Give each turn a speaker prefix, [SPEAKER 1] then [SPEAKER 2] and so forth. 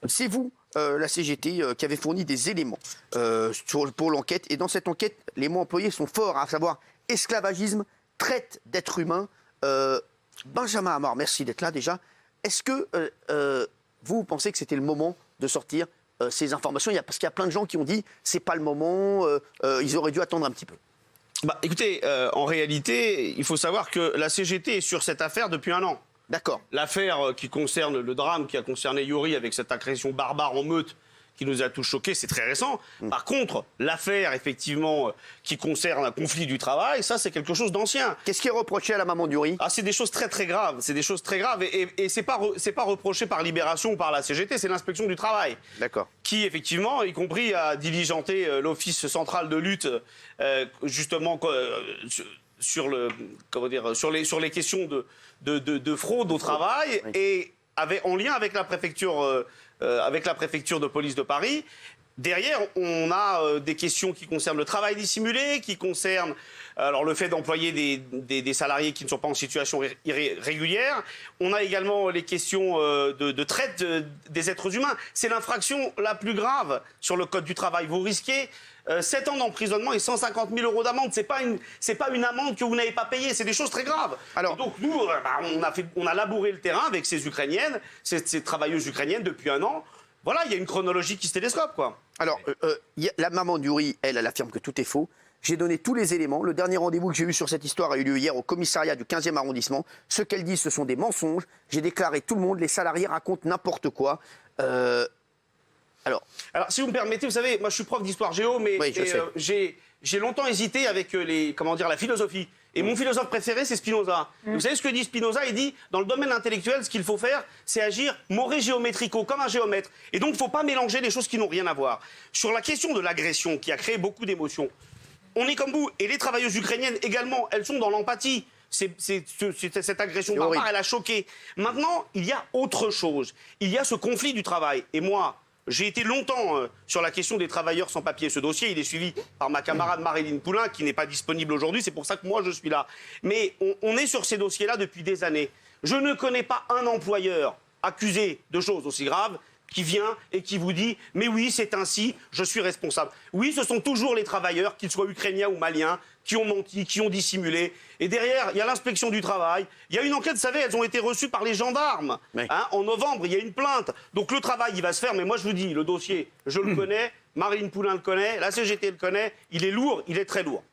[SPEAKER 1] C'est vous, la CGT, qui avez fourni des éléments pour l'enquête. Et dans cette enquête, les mots employés sont forts, à savoir esclavagisme, traite d'êtres humains. Benjamin Amor, merci d'être là déjà. Est-ce que vous pensez que c'était le moment de sortir ces informations? Parce qu'il y a plein de gens qui ont dit c'est pas le moment, ils auraient dû attendre un petit peu.
[SPEAKER 2] Bah, écoutez, en réalité, il faut savoir que la CGT est sur cette affaire depuis 1 an.
[SPEAKER 1] D'accord.
[SPEAKER 2] L'affaire qui concerne le drame qui a concerné Yuri avec cette agression barbare en meute qui nous a tous choqués, c'est très récent. Par contre, l'affaire, effectivement, qui concerne un conflit du travail, ça, c'est quelque chose d'ancien.
[SPEAKER 1] Qu'est-ce qui est reproché à la maman d'Yuri?
[SPEAKER 2] Ah, c'est des choses très, très graves. C'est des choses très graves. Et c'est pas reproché par Libération ou par la CGT, c'est l'inspection du travail.
[SPEAKER 1] D'accord.
[SPEAKER 2] Qui, effectivement, y compris a diligenté l'Office central de lutte, justement, sur les questions de fraude au travail,
[SPEAKER 1] Oui.
[SPEAKER 2] et avait en lien avec la préfecture de police de Paris. Derrière, on a des questions qui concernent le travail dissimulé, qui concernent le fait d'employer des salariés qui ne sont pas en situation régulière. On a également les questions de traite des êtres humains. C'est l'infraction la plus grave sur le Code du travail. Vous risquez 7 ans d'emprisonnement et 150 000 € d'amende. C'est pas une amende que vous n'avez pas payée. C'est des choses très graves.
[SPEAKER 1] Alors,
[SPEAKER 2] et donc nous, on a labouré le terrain avec ces Ukrainiennes, ces travailleuses ukrainiennes depuis 1 an. Voilà, il y a une chronologie qui se télescope, quoi.
[SPEAKER 1] Alors, la maman d'Yuri, elle affirme que tout est faux. J'ai donné tous les éléments. Le dernier rendez-vous que j'ai eu sur cette histoire a eu lieu hier au commissariat du 15e arrondissement. Ce qu'elle dit, ce sont des mensonges. J'ai déclaré tout le monde, les salariés racontent n'importe quoi. Alors, si vous me permettez, vous savez, moi je suis prof d'histoire géo, mais
[SPEAKER 2] oui, j'ai longtemps hésité avec la philosophie. Et mon philosophe préféré, c'est Spinoza. Vous savez ce que dit Spinoza? Il dit, dans le domaine intellectuel, ce qu'il faut faire, c'est agir more géométrico, comme un géomètre. Et donc, il ne faut pas mélanger les choses qui n'ont rien à voir. Sur la question de l'agression, qui a créé beaucoup d'émotions, on est comme vous. Et les travailleuses ukrainiennes également, elles sont dans l'empathie. Cette agression barbare, elle a choqué. Maintenant, il y a autre chose. Il y a ce conflit du travail. Et moi, j'ai été longtemps sur la question des travailleurs sans papier. Ce dossier, il est suivi par ma camarade Maryline Poulain, qui n'est pas disponible aujourd'hui. C'est pour ça que moi, je suis là. Mais on est sur ces dossiers-là depuis des années. Je ne connais pas un employeur accusé de choses aussi graves qui vient et qui vous dit « Mais oui, c'est ainsi, je suis responsable ». Oui, ce sont toujours les travailleurs, qu'ils soient ukrainiens ou maliens, qui ont menti, qui ont dissimulé. Et derrière, il y a l'inspection du travail. Il y a une enquête, vous savez, elles ont été reçues par les gendarmes. Oui. En novembre, il y a une plainte. Donc le travail, il va se faire. Mais moi, je vous dis, le dossier, je le connais, Maryline Poulain le connaît, la CGT le connaît. Il est lourd, il est très lourd.